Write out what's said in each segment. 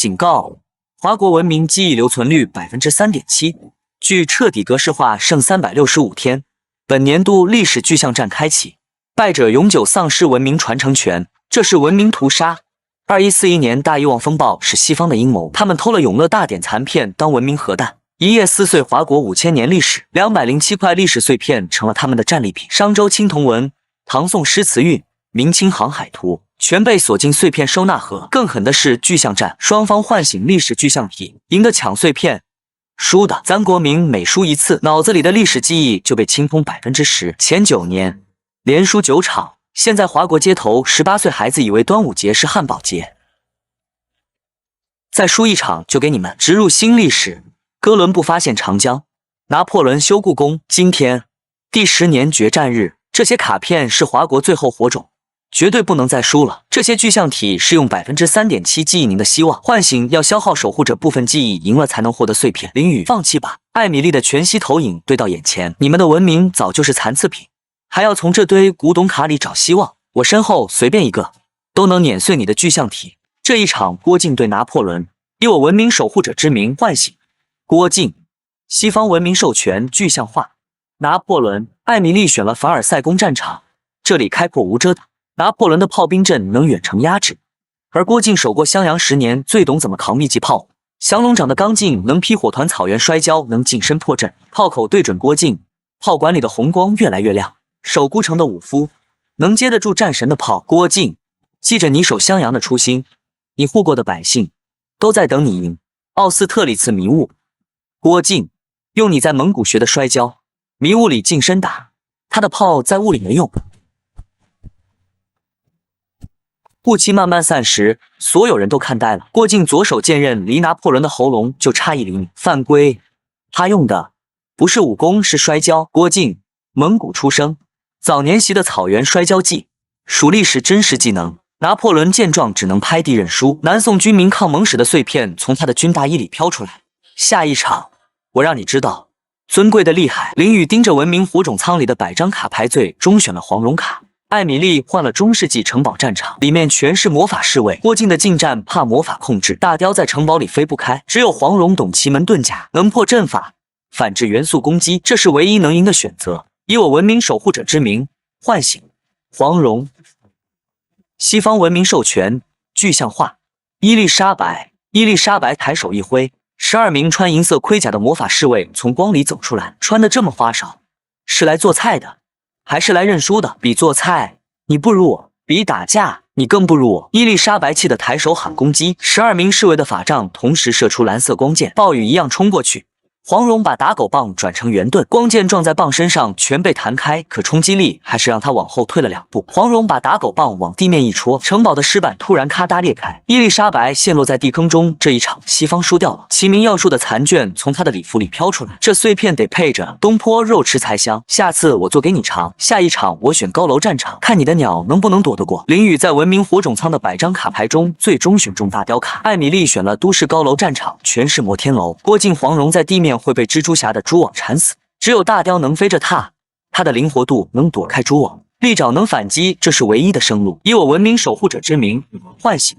警告：华国文明记忆留存率 3.7%。距彻底格式化剩365天，本年度历史巨象战开启，败者永久丧失文明传承权，这是文明屠杀。2141年大遗忘风暴是西方的阴谋，他们偷了永乐大典残片当文明核弹，一夜撕碎华国5000年历史，207块历史碎片成了他们的战利品。商周青铜文、唐宋诗词韵、明清航海图全被锁进碎片收纳盒。更狠的是巨象战，双方唤醒历史巨象体，赢的抢碎片，输的咱国民每输一次，脑子里的历史记忆就被清空 10%。前9年连输9场，现在华国街头18岁孩子以为端午节是汉堡节，再输一场就给你们植入新历史。哥伦布发现长江，拿破仑修故宫，今天第10年决战日，这些卡片是华国最后火种，绝对不能再输了。这些具象体是用 3.7% 记忆凝的希望唤醒，要消耗守护者部分记忆，赢了才能获得碎片。淋雨，放弃吧。艾米丽的全息投影对到眼前，你们的文明早就是残次品，还要从这堆古董卡里找希望。我身后随便一个都能碾碎你的具象体。这一场郭靖对拿破仑，以我文明守护者之名唤醒。郭靖，西方文明授权具象化。拿破仑，艾米丽选了凡尔赛宫战场，这里开阔无遮挡。拿破仑的炮兵阵能远程压制，而郭靖守过襄阳10年，最懂怎么扛密集炮。降龙掌的刚劲能劈火团，草原摔跤能近身破阵，炮口对准郭靖，炮管里的红光越来越亮。守孤城的武夫能接得住战神的炮。郭靖，记着你守襄阳的初心，你护过的百姓都在等你赢。奥斯特里茨迷雾，郭靖，用你在蒙古学的摔跤，迷雾里近身打，他的炮在雾里没用。雾气慢慢散时，所有人都看呆了。郭靖左手剑刃离拿破仑的喉咙就差1厘米，犯规。他用的不是武功，是摔跤。郭靖，蒙古出生，早年习的草原摔跤技，属历史真实技能。拿破仑见状只能拍地认输。南宋军民抗蒙使的碎片从他的军大衣里飘出来。下一场，我让你知道尊贵的厉害。林雨盯着文明火种仓里的100张卡牌，最终选了黄蓉卡。艾米丽换了中世纪城堡战场，里面全是魔法侍卫。郭靖的近战怕魔法控制，大雕在城堡里飞不开，只有黄蓉懂奇门遁甲，能破阵法，反制元素攻击，这是唯一能赢的选择。以我文明守护者之名唤醒黄蓉。西方文明授权具象化。伊丽莎白抬手一挥，12名穿银色盔甲的魔法侍卫从光里走出来，穿得这么花哨，是来做菜的还是来认输的？比做菜你不如我，比打架你更不如我。伊丽莎白气得抬手喊攻击，12名侍卫的法杖同时射出蓝色光剑，暴雨一样冲过去。黄蓉把打狗棒转成圆盾，光剑撞在棒身上全被弹开，可冲击力还是让他往后退了2步。黄蓉把打狗棒往地面一戳，城堡的石板突然咔嗒裂开，伊丽莎白陷落在地坑中。这一场西方输掉了。齐名要术的残卷从他的礼服里飘出来，这碎片得配着东坡肉吃才香，下次我做给你尝。下一场我选高楼战场，看你的鸟能不能躲得过。林雨在文明火种仓的100张卡牌中最终选中大雕卡，艾米丽选了都市高楼战场，全是摩天楼。郭靖黄蓉在地面会被蜘蛛侠的蛛网缠死，只有大雕能飞着踏，它的灵活度能躲开蛛网，利爪能反击，这是唯一的生路。以我文明守护者之名唤醒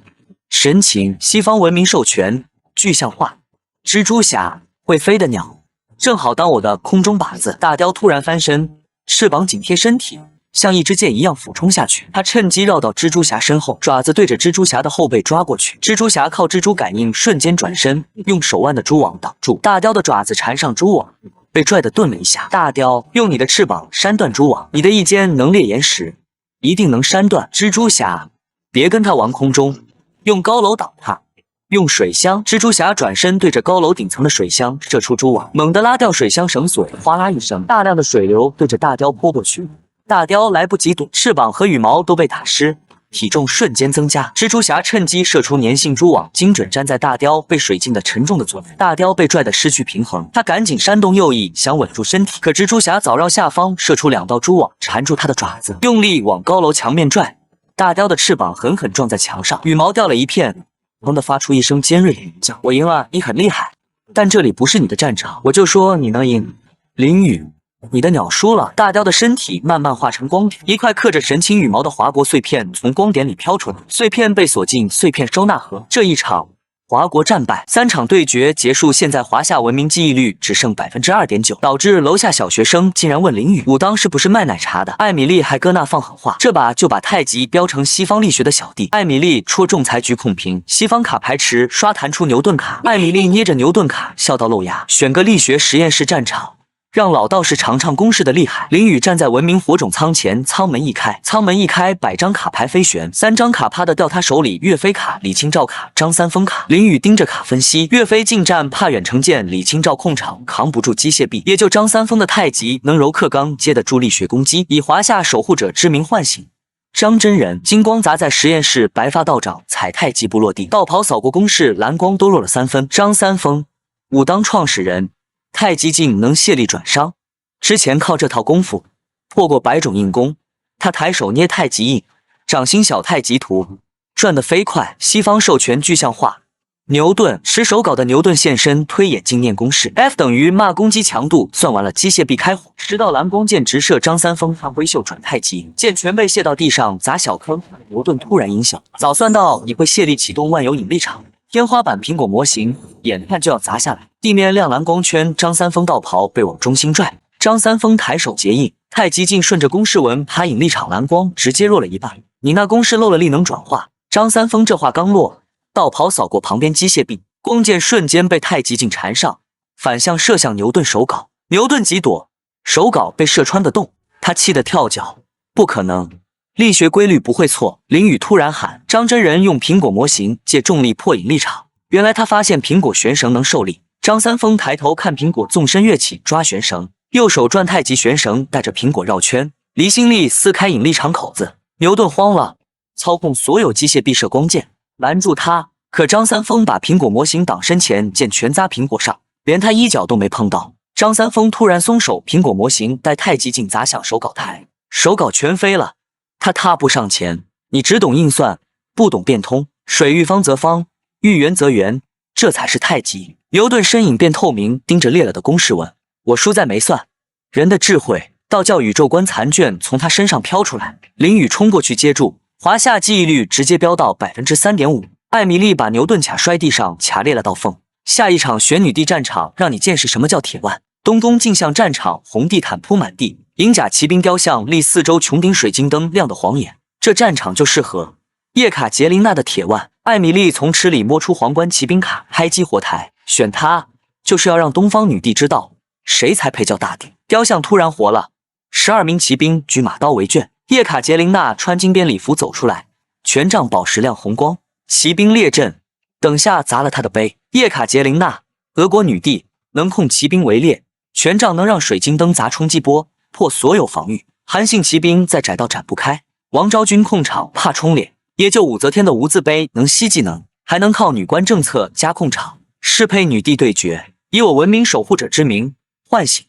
神情。西方文明授权具象化。蜘蛛侠，会飞的鸟，正好当我的空中靶子。大雕突然翻身，翅膀紧贴身体，像一支箭一样俯冲下去。他趁机绕到蜘蛛侠身后，爪子对着蜘蛛侠的后背抓过去。蜘蛛侠靠蜘蛛感应瞬间转身，用手腕的蛛网挡住。大雕的爪子缠上蛛网，被拽得顿了一下。大雕，用你的翅膀扇断蛛网，你的一尖能裂岩石，一定能扇断。蜘蛛侠，别跟他玩空中，用高楼挡他。用水箱，蜘蛛侠转身对着高楼顶层的水箱射出蛛网，猛地拉掉水箱绳索，哗啦一声，大量的水流对着大雕泼过去。大雕来不及躲，翅膀和羽毛都被打湿，体重瞬间增加。蜘蛛侠趁机射出粘性蛛网，精准粘在大雕被水浸的沉重的左面。大雕被拽得失去平衡，他赶紧扇动右翼想稳住身体，可蜘蛛侠早绕下方射出2道蛛网缠住他的爪子，用力往高楼墙面拽。大雕的翅膀狠狠撞在墙上，羽毛掉了一片，砰地发出一声尖锐的鸣叫。我赢了，你很厉害，但这里不是你的战场，我就说你能赢。淋雨，你的鸟输了。大雕的身体慢慢化成光点，一块刻着神情羽毛的华国碎片从光点里飘出来，碎片被锁进碎片收纳盒。这一场华国战败，3场对决结束，现在华夏文明记忆率只剩 2.9%， 导致楼下小学生竟然问林宇武当是不是卖奶茶的。艾米丽还搁那放狠话，这把就把太极标成西方力学的小弟。艾米丽戳仲裁局控评，西方卡牌池刷弹出牛顿卡，艾米丽捏着牛顿卡笑到露牙。选个力学实验室战场，让老道士尝尝公式的厉害。林宇站在文明火种仓前，仓门一开，100张卡牌飞旋，3张卡啪的掉他手里，岳飞卡、李清照卡、张三丰卡。林宇盯着卡分析，岳飞近战怕远程剑，李清照控场扛不住机械臂，也就张三丰的太极能柔克刚，接得住力学攻击，以华夏守护者之名唤醒张真人。金光砸在实验室，白发道长踩太极不落地，道袍扫过公式，蓝光都落了3分。张三丰，武当创始人，太极劲能卸力转伤，之前靠这套功夫破过百种硬功。他抬手捏太极印，掌心小太极图转得飞快。西方授权具象化，牛顿持手稿的牛顿现身，推眼镜念公式 F 等于骂攻击强度，算完了机械臂开火，直到蓝光剑直射张三丰，看挥袖转太极，剑全被卸到地上砸小坑。牛顿突然阴笑，早算到你会卸力启动万有引力场。天花板苹果模型眼看就要砸下来，地面亮蓝光圈，张三丰道袍被往中心拽，张三丰抬手结印，太极劲顺着公式纹爬引力场，蓝光直接弱了一半。你那公式漏了力能转化。张三丰这话刚落，道袍扫过旁边机械臂，光剑瞬间被太极劲缠上，反向射向牛顿手稿。牛顿急躲，手稿被射穿的洞，他气得跳脚，不可能，力学规律不会错。林宇突然喊，张真人用苹果模型借重力破引力场，原来他发现苹果悬绳能受力。张三丰抬头看苹果纵身跃起抓悬绳，右手转太极悬绳，带着苹果绕圈，离心力撕开引力场口子。牛顿慌了，操控所有机械臂射光剑拦住他，可张三丰把苹果模型挡身前，剑全砸苹果上，连他一脚都没碰到。张三丰突然松手，苹果模型带太极劲砸向手稿台，手稿全飞了。他踏步上前，你只懂硬算，不懂变通，水遇方则方，遇圆则圆，这才是太极。牛顿身影变透明，盯着裂了的公式问，我输在没算。人的智慧，道教宇宙观残卷从他身上飘出来，林宇冲过去接住，华夏记忆率直接飙到 3.5%。艾米丽把牛顿卡摔地上，卡裂了道缝。下一场选女帝战场，让你见识什么叫铁腕。东宫镜像战场，红地毯铺满地，银甲骑兵雕像立四周，穹顶水晶灯亮得晃眼。这战场就适合叶卡捷琳娜的铁腕。艾米丽从池里摸出皇冠骑兵卡，开激活台，选她就是要让东方女帝知道谁才配叫大帝。雕像突然活了，12名骑兵举马刀为卷，叶卡捷琳娜穿金边礼服走出来，权杖宝石亮红光，骑兵列阵，等下砸了他的杯。叶卡捷琳娜，俄国女帝，能控骑兵围猎，权杖能让水晶灯砸冲击波，破所有防御。韩信骑兵在窄道展不开，王昭君控场怕冲脸，也就武则天的无字碑能吸技能，还能靠女官政策加控场，适配女帝对决，以我文明守护者之名唤醒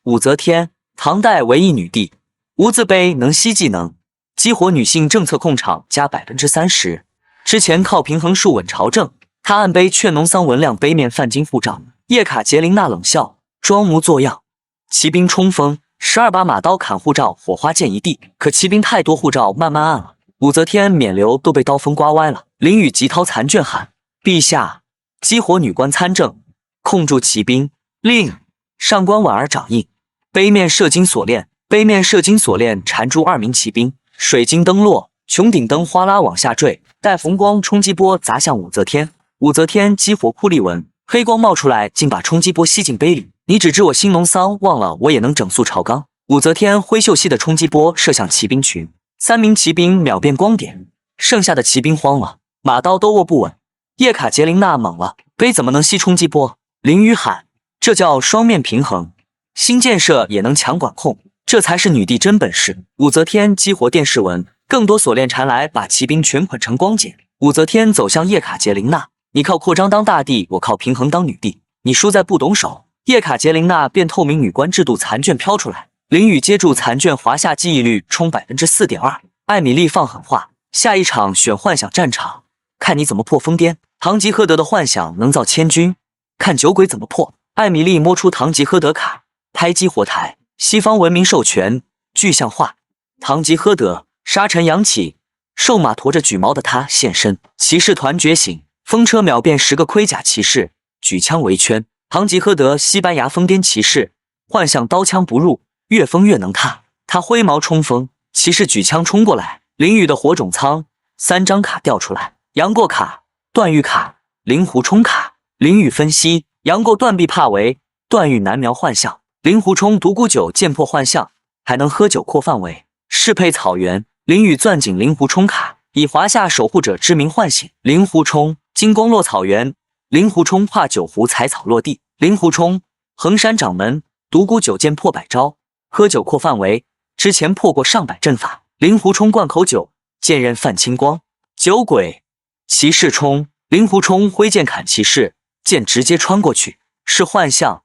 武则天，唐代唯一女帝，无字碑能吸技能，激活女性政策控场加 30%。之前靠平衡术稳朝政，他暗杯劝农桑文亮杯面泛金护照。叶卡捷琳娜冷笑，装模作样。骑兵冲锋，12把马刀砍护照，火花溅一地。可骑兵太多，护照慢慢按了。武则天冕旒都被刀锋刮歪了。林宇急掏残卷喊：陛下，激活女官参政，控住骑兵。令上官婉儿掌印，杯面射金锁链，杯面射金锁链缠住2名骑兵。水晶灯落，穹顶灯哗啦往下坠，带红光冲击波砸向武则天。武则天激活枯立纹，黑光冒出来，竟把冲击波吸进杯里。你只知我兴农桑，忘了我也能整肃朝纲。武则天挥袖吸的冲击波射向骑兵群，3名骑兵秒变光点，剩下的骑兵慌了，马刀都握不稳。叶卡捷琳娜懵了，杯怎么能吸冲击波？林宇喊，这叫双面平衡，新建设也能强管控，这才是女帝真本事。武则天激活电视纹，更多锁链缠来，把骑兵全捆成光茧。武则天走向叶卡捷琳娜，你靠扩张当大帝，我靠平衡当女帝，你输在不懂手。叶卡捷琳娜变透明女官制度残卷飘出来，林宇接住残卷，华夏记忆率冲 4.2%。艾米丽放狠话，下一场选幻想战场，看你怎么破疯癫。堂吉诃德的幻想能造千军，看酒鬼怎么破。艾米丽摸出堂吉诃德卡，拍激活台，西方文明授权具象化。堂吉诃德，沙尘扬起，瘦马驮着羽毛的他现身，骑士团觉醒，风车秒变10个盔甲骑士，举枪围圈。堂吉诃德西班牙疯癫骑士，幻象刀枪不入，越疯越能踏。他挥矛冲锋，骑士举枪冲过来。淋雨的火种仓，3张卡掉出来：杨过卡、段誉卡、令狐冲卡。淋雨分析：杨过断臂怕围，段誉难瞄幻象，令狐冲独孤九剑破幻象，还能喝酒扩范围。适配草原，淋雨攥紧令狐冲卡，以华夏守护者之名唤醒令狐冲。金光落草原，令狐冲化九湖采草落地。令狐冲衡山掌门，独孤九剑破百招，喝酒扩范围，之前破过上百阵法。令狐冲灌口酒，剑刃泛青光。酒鬼骑士冲，令狐冲挥剑砍骑士，剑直接穿过去，是幻象。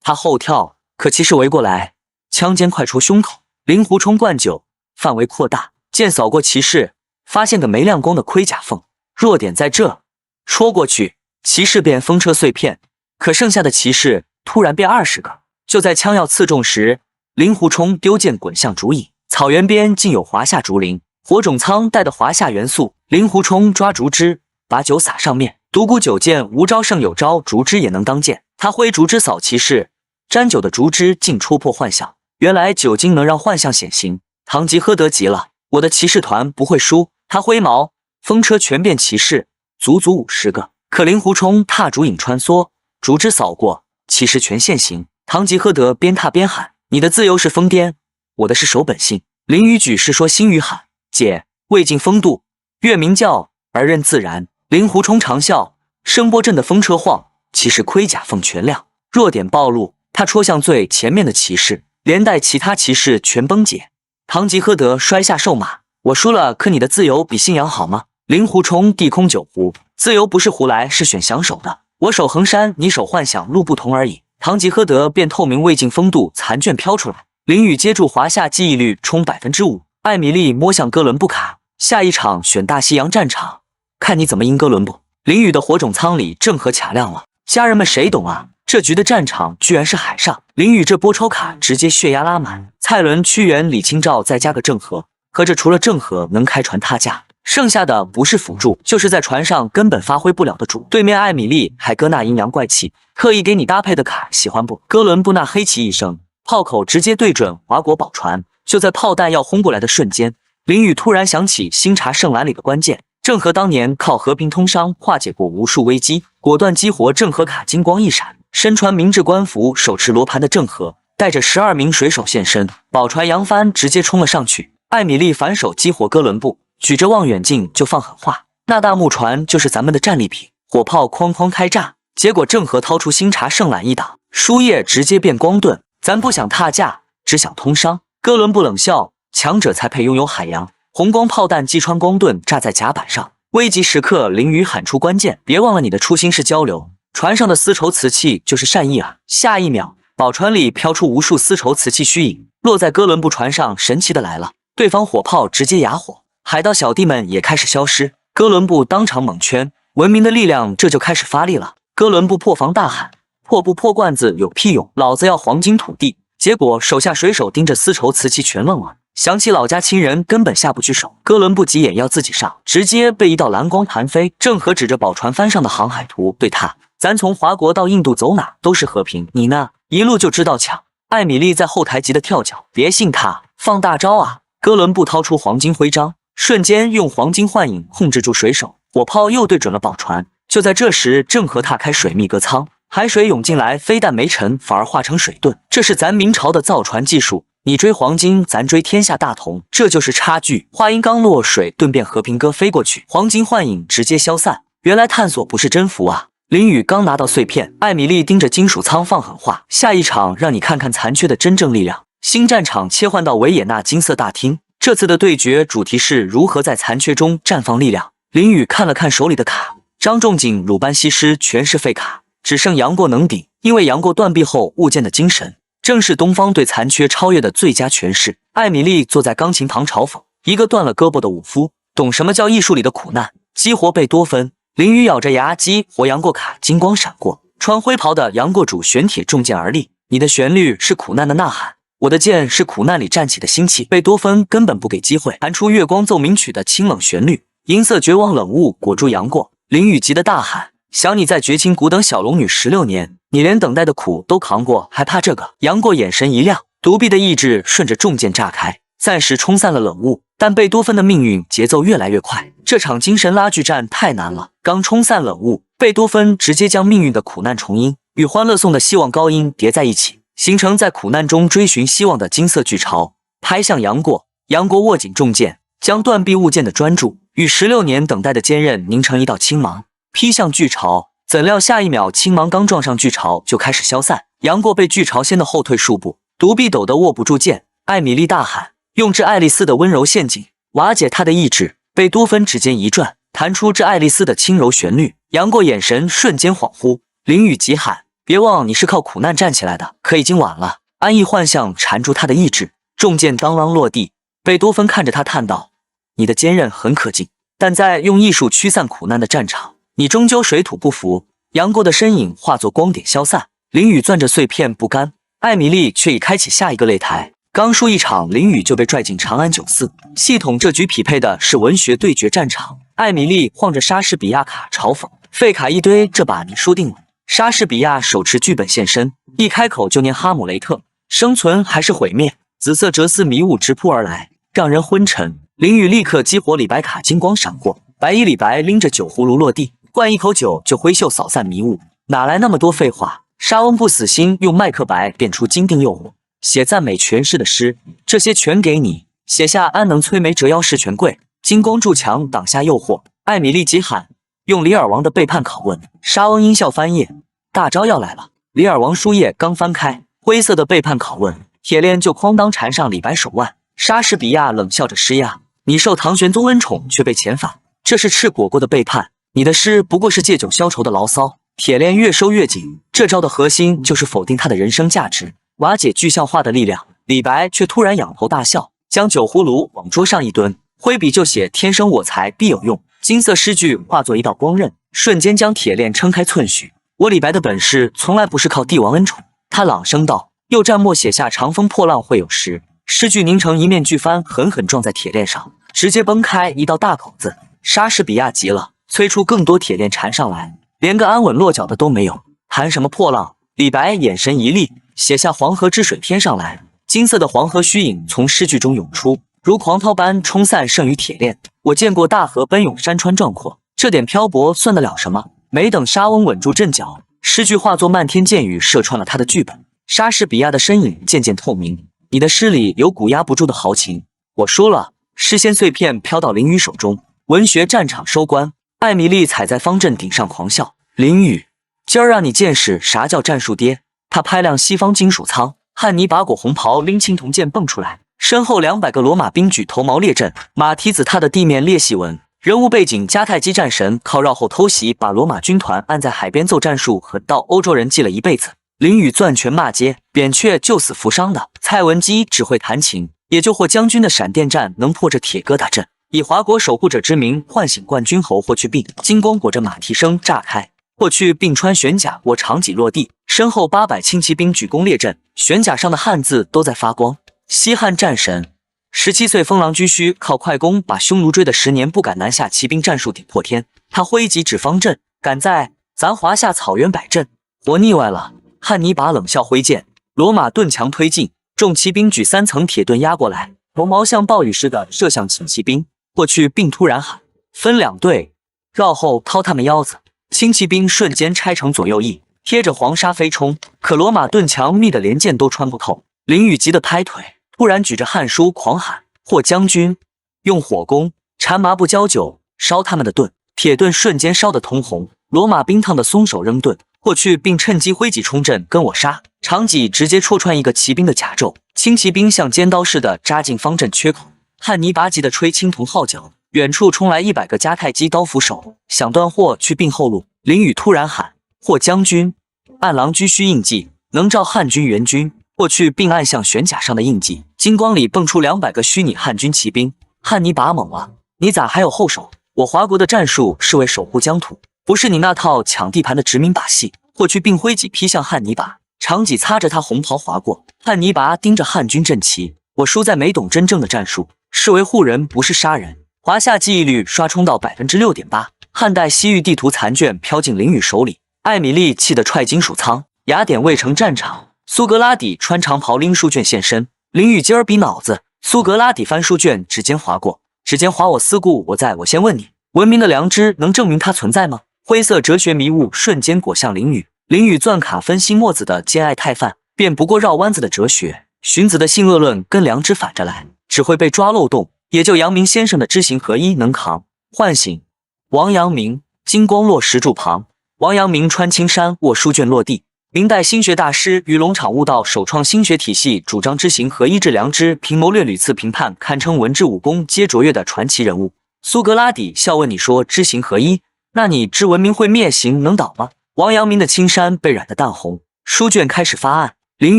他后跳，可骑士围过来，枪尖快出胸口。令狐冲灌酒，范围扩大，剑扫过骑士，发现个没亮光的盔甲缝，弱点在这，戳过去，骑士变风车碎片。可剩下的骑士突然变20个，就在枪要刺中时，令狐冲丢剑滚向竹影。草原边竟有华夏竹林，火种仓带的华夏元素。令狐冲抓竹枝，把酒洒上面。独孤九剑无招胜有招，竹枝也能当剑。他挥竹枝扫骑士，沾酒的竹枝竟戳破幻象。原来酒精能让幻象显形。堂吉诃德急了，我的骑士团不会输。他挥矛，风车全变骑士，足足50个。可令狐冲踏竹影穿梭，竹枝扫过，骑士全现形。堂吉诃德边踏边喊：你的自由是疯癫，我的是守本性。淋雨举是说星宇喊：姐，未尽风度，月明教而任自然。令狐冲长啸，声波震的风车晃，骑士盔甲缝全亮。弱点暴露，他戳向最前面的骑士，连带其他骑士全崩解。堂吉诃德摔下兽马：我输了，可你的自由比信仰好吗？令狐冲地空九湖，自由不是胡来，是选降守的。我守衡山，你守幻想，路不同而已。堂吉诃德变透明未尽风度残卷飘出来。淋雨接住华夏记忆率冲5%。艾米丽摸向哥伦布卡，下一场选大西洋战场，看你怎么赢哥伦布。淋雨的火种仓里郑和卡亮了，家人们谁懂啊？这局的战场居然是海上。淋雨这波抽卡直接血压拉满，蔡伦、屈原、李清照再加个郑和，合着除了郑和能开船踏架，剩下的不是辅助就是在船上根本发挥不了的主。对面艾米丽还搁那阴阳怪气，刻意给你搭配的卡喜欢不？哥伦布那黑旗一声，炮口直接对准华国宝船。就在炮弹要轰过来的瞬间，淋雨突然想起新茶圣篮里的关键。郑和当年靠和平通商化解过无数危机，果断激活郑和卡，金光一闪，身穿明制官服手持罗盘的郑和带着12名水手现身，宝船扬帆直接冲了上去。艾米丽反手激活哥伦布，举着望远镜就放狠话：那大木船就是咱们的战利品。火炮哐哐开炸，结果郑和掏出新茶圣篮一挡，输液直接变光盾。咱不想踏架，只想通商。哥伦布冷笑：强者才配拥有海洋。红光炮弹击穿光盾，炸在甲板上。危急时刻，淋雨喊出关键：别忘了你的初心是交流。船上的丝绸瓷器就是善意啊！下一秒，宝船里飘出无数丝绸瓷器虚影，落在哥伦布船上，神奇的来了。对方火炮直接哑火，海盗小弟们也开始消失。哥伦布当场猛圈，文明的力量这就开始发力了。哥伦布破防大喊：破布破罐子有屁用，老子要黄金土地！结果手下水手盯着丝绸瓷器全愣了，想起老家亲人根本下不去手。哥伦布急眼要自己上，直接被一道蓝光弹飞。郑和指着宝船帆上的航海图对他：咱从华国到印度走哪都是和平，你呢一路就知道抢。艾米丽在后台急得跳脚：别信他，放大招啊！哥伦布掏出黄金徽章，瞬间用黄金幻影控制住水手，火炮又对准了宝船。就在这时，郑和踏开水密隔舱，海水涌进来，非但没沉，反而化成水遁。这是咱明朝的造船技术，你追黄金，咱追天下大同，这就是差距。话音刚落，水遁变和平鸽飞过去，黄金幻影直接消散。原来探索不是征服啊！淋雨刚拿到碎片，艾米丽盯着金属舱放狠话：下一场让你看看残缺的真正力量。新战场切换到维也纳金色大厅，这次的对决主题是如何在残缺中绽放力量。淋雨看了看手里的卡，张仲景、鲁班西施全是废卡，只剩杨过能顶，因为杨过断臂后物件的精神，正是东方对残缺超越的最佳诠释。艾米丽坐在钢琴旁嘲讽：一个断了胳膊的武夫，懂什么叫艺术里的苦难？激活贝多芬。淋雨咬着牙激活杨过卡，金光闪过，穿灰袍的杨过主玄铁重剑而立。你的旋律是苦难的呐喊，我的剑是苦难里站起的心气。贝多芬根本不给机会，弹出月光奏鸣曲的清冷旋律，银色绝望冷雾裹住杨过。林宇急得大喊：“想你在绝情谷等小龙女16年，你连等待的苦都扛过，还怕这个？”杨过眼神一亮，独臂的意志顺着重剑炸开，暂时冲散了冷雾。但贝多芬的命运节奏越来越快，这场精神拉锯战太难了。刚冲散冷雾，贝多芬直接将命运的苦难重音与欢乐颂的希望高音叠在一起，形成在苦难中追寻希望的金色巨潮，拍向杨过。杨过握紧重剑，将断臂物剑的专注与16年等待的坚韧拧成一道青芒，劈向巨潮。怎料下一秒，青芒刚撞上巨潮就开始消散，杨过被巨潮掀得后退数步，独臂抖得握不住剑。艾米丽大喊，用致爱丽丝的温柔陷阱瓦解他的意志。贝多芬指尖一转，弹出致爱丽丝的轻柔旋律。杨过眼神瞬间恍惚，林宇急喊：“别忘，你是靠苦难站起来的！”可已经晚了。安逸幻象缠住他的意志，重剑当啷落地。贝多芬看着他叹道：“你的坚韧很可敬，但在用艺术驱散苦难的战场，你终究水土不服。”杨过的身影化作光点消散，林宇攥着碎片不甘，艾米丽却已开启下一个擂台。刚输一场，林宇就被拽进长安酒肆。系统这局匹配的是文学对决战场。艾米丽晃着莎士比亚卡嘲讽：“废卡一堆，这把你输定了。”莎士比亚手持剧本现身，一开口就念哈姆雷特：“生存还是毁灭？”紫色哲丝迷雾直扑而来，让人昏沉。林宇立刻激活李白卡，金光闪过，白衣李白拎着酒葫芦落地，灌一口酒就挥袖扫散迷雾。哪来那么多废话？莎翁不死心，用麦克白变出金锭诱惑，写赞美权势的诗，这些全给你。写下安能摧眉折腰事权贵，金光筑墙挡下诱惑。艾米丽急喊，用李尔王的背叛拷问。莎翁阴笑翻页，大招要来了。李尔王书页刚翻开，灰色的背叛拷问，铁链就哐当缠上李白手腕。莎士比亚冷笑着施压：“你受唐玄宗恩宠却被遣返，这是赤果果的背叛。你的诗不过是借酒消愁的牢骚。”铁链越收越紧，这招的核心就是否定他的人生价值，瓦解具象化的力量。李白却突然仰头大笑，将酒葫芦往桌上一蹲，挥笔就写：“天生我材必有用。”金色诗句化作一道光刃，瞬间将铁链撑开寸许。我李白的本事从来不是靠帝王恩宠。他朗声道，又蘸墨写下：“长风破浪会有时。”诗句凝成一面巨帆，狠狠撞在铁链上，直接崩开一道大口子。莎士比亚急了，催出更多铁链缠上来，连个安稳落脚的都没有，谈什么破浪？李白眼神一厉，写下黄河之水天上来。金色的黄河虚影从诗句中涌出，如狂涛般冲散剩余铁链。我见过大河奔涌，山川壮阔，这点漂泊算得了什么？没等莎翁稳住阵脚，诗句化作漫天箭雨，射穿了他的剧本。莎士比亚的身影渐渐透明，你的诗里有股压不住的豪情。我输了。诗仙碎片飘到林宇手中，文学战场收官。艾米丽踩在方阵顶上狂笑：“林宇，今儿让你见识啥叫战术爹！”他拍亮西方金属舱，汉尼拔裹红袍，拎青铜剑蹦出来，身后200个罗马兵举头毛列阵，马蹄子踏的地面裂细纹。人物背景：迦太基战神靠绕后偷袭，把罗马军团按在海边奏战术，和到欧洲人记了一辈子。林宇攥拳骂街，扁鹊救死扶伤的，蔡文姬只会弹琴，也就霍将军的闪电战能破这铁疙瘩阵。以华国守护者之名唤醒冠军侯霍去病，金光裹着马蹄声炸开，霍去病穿玄甲，我长戟落地，身后800轻骑兵举弓列阵，玄甲上的汉字都在发光。西汉战神17岁封狼居胥靠快攻把匈奴追的10年不敢南下骑兵战术顶破天，他挥戟指方阵，赶在咱华夏草原摆阵，活腻歪了。汉尼拔冷笑挥剑，罗马盾墙推进，众骑兵举3层铁盾压过来，头毛像暴雨似的射向轻骑兵。霍去病突然喊：“分2队，绕后掏他们腰子！”轻骑兵瞬间拆成左右翼，贴着黄沙飞冲，可罗马盾墙密得连剑都穿不透。林宇急得拍腿，突然举着汉书狂喊：“霍将军，用火攻，缠麻布浇酒，烧他们的盾！”铁盾瞬间烧得通红，罗马兵烫得松手扔盾。霍去并趁机挥戟冲阵，跟我杀！长戟直接戳穿一个骑兵的甲胄，轻骑兵像尖刀似的扎进方阵缺口。汉尼拔急得吹青铜号角，远处冲来100个迦太基刀斧手，想断霍去病后路。林宇突然喊：“霍将军，按狼居胥印记，能照汉军援军。”霍去并按向玄甲上的印记，金光里蹦出200个虚拟汉军骑兵。汉尼拔懵了：“你咋还有后手？我华国的战术是为守护疆土，不是你那套抢地盘的殖民把戏。”霍去并挥戟劈向汉尼拔，长戟擦着他红袍划过。汉尼拔盯着汉军阵旗：“我输在没懂真正的战术，是维护人不是杀人。”华夏记忆率刷冲到6.8%，汉代西域地图残卷飘进林宇手里，艾米丽气得踹金属仓。雅典卫城战场，苏格拉底穿长袍拎书卷现身。林宇今儿比脑子，苏格拉底翻书卷，指尖划过，指尖划我思故我在。我先问你，文明的良知能证明它存在吗？灰色哲学迷雾瞬间裹向林宇。林宇钻卡分析墨子的兼爱太泛，便不过绕弯子的哲学。荀子的性恶论跟良知反着来，只会被抓漏洞。也就阳明先生的知行合一能扛。唤醒王阳明，金光落石柱旁。王阳明穿青衫，握书卷落地。明代心学大师于龙场悟道，首创心学体系，主张知行合一治良知，凭谋略屡次评判，堪称文治武功皆卓越的传奇人物。苏格拉底笑问你说知行合一，那你知文明会灭行能倒吗？王阳明的青衫被染得淡红，书卷开始发暗。林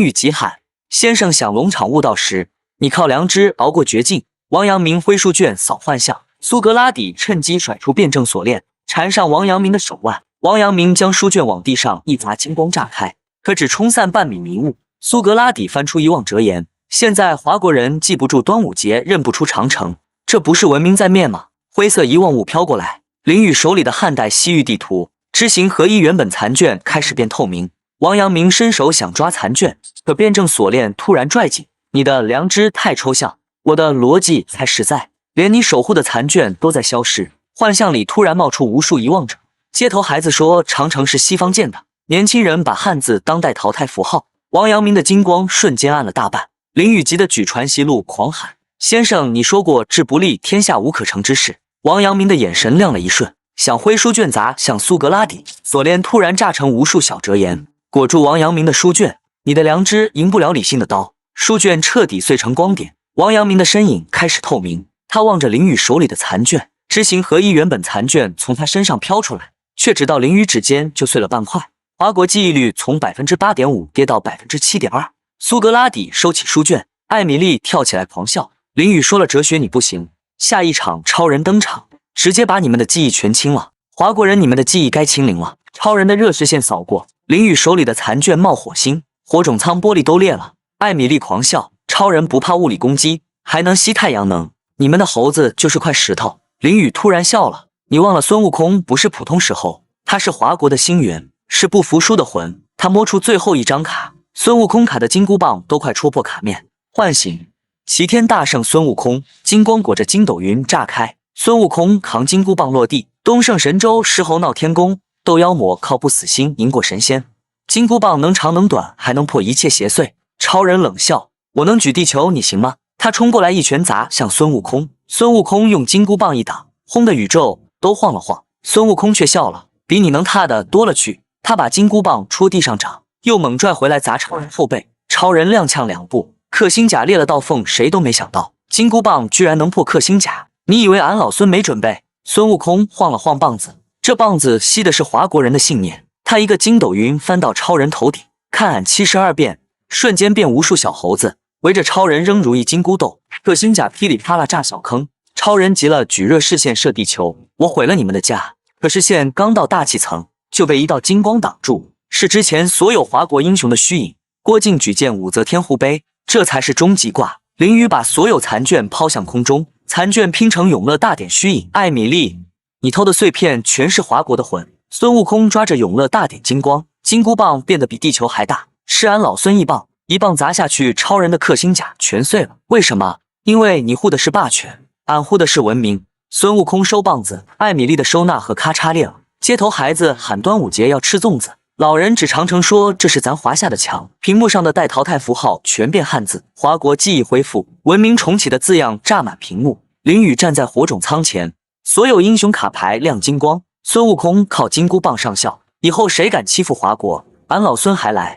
宇急喊：先生想龙场悟道时，你靠良知熬过绝境。王阳明挥书卷扫幻象，苏格拉底趁机甩出辩证锁链，缠上王阳明的手腕。王阳明将书卷往地上一砸，金光炸开，可只冲散半米迷雾。苏格拉底翻出遗忘哲言：现在华国人记不住端午节，认不出长城，这不是文明在灭吗？灰色遗忘物飘过来，林宇手里的汉代西域地图知行合一原本残卷开始变透明。王阳明伸手想抓残卷，可辩证锁链突然拽紧。你的良知太抽象，我的逻辑才实在。连你守护的残卷都在消失，幻象里突然冒出无数遗忘者。街头孩子说长城是西方建的，年轻人把汉字当代淘汰符号。王阳明的金光瞬间暗了大半。林宇急得举传习录狂喊：先生，你说过治不利天下无可成之事。王阳明的眼神亮了一瞬，想挥书卷砸向苏格拉底，锁链突然炸成无数小折言，裹住王阳明的书卷。你的良知赢不了理性的刀。书卷彻底碎成光点，王阳明的身影开始透明。他望着林宇手里的残卷，知行合一原本残卷从他身上飘出来，却只到林宇指尖就碎了半块。华国记忆率从 8.5% 跌到 7.2%。苏格拉底收起书卷，艾米丽跳起来狂笑。林宇说了哲学你不行，下一场超人登场，直接把你们的记忆全清了。华国人，你们的记忆该清零了。超人的热视线扫过，林宇手里的残卷冒火星，火种舱玻璃都裂了。艾米丽狂笑，超人不怕物理攻击，还能吸太阳能，你们的猴子就是块石头。林宇突然笑了，你忘了孙悟空不是普通石猴，他是华国的星元，是不服输的魂。他摸出最后一张卡，孙悟空卡的金箍棒都快戳破卡面。唤醒齐天大圣孙悟空，金光裹着筋斗云炸开，孙悟空扛金箍棒落地。东胜神州石猴闹天宫，斗妖魔靠不死心赢过神仙。金箍棒能长能短，还能破一切邪祟。超人冷笑，我能举地球，你行吗？他冲过来一拳砸向孙悟空，孙悟空用金箍棒一挡，轰的宇宙都晃了晃。孙悟空却笑了，比你能踏的多了去。他把金箍棒戳地上掌，又猛拽回来砸超人后背。超人踉跄两步，克星甲裂了道缝，谁都没想到金箍棒居然能破克星甲。你以为俺老孙没准备？孙悟空晃了晃棒子，这棒子吸的是华国人的信念。他一个筋斗云翻到超人头顶，看俺72变，瞬间变无数小猴子围着超人扔如意金箍豆。克星甲噼里啪啦炸小坑，超人急了，举热视线射地球，我毁了你们的家。可是线刚到大气层，就被一道金光挡住，是之前所有华国英雄的虚影。郭靖举荐武则天护碑，这才是终极卦。林宇把所有残卷抛向空中，残卷拼成永乐大典虚影。艾米丽，你偷的碎片全是华国的魂。孙悟空抓着永乐大典金光，金箍棒变得比地球还大，是俺老孙一棒，一棒砸下去，超人的克星甲全碎了。为什么？因为你护的是霸权，俺护的是文明。孙悟空收棒子，艾米丽的收纳盒咔嚓裂了。街头孩子喊端午节要吃粽子，老人指长城说这是咱华夏的墙。屏幕上的待淘汰符号全变汉字，华国记忆恢复，文明重启的字样炸满屏幕。林宇站在火种舱前，所有英雄卡牌亮金光。孙悟空靠金箍棒上校，以后谁敢欺负华国，俺老孙还来。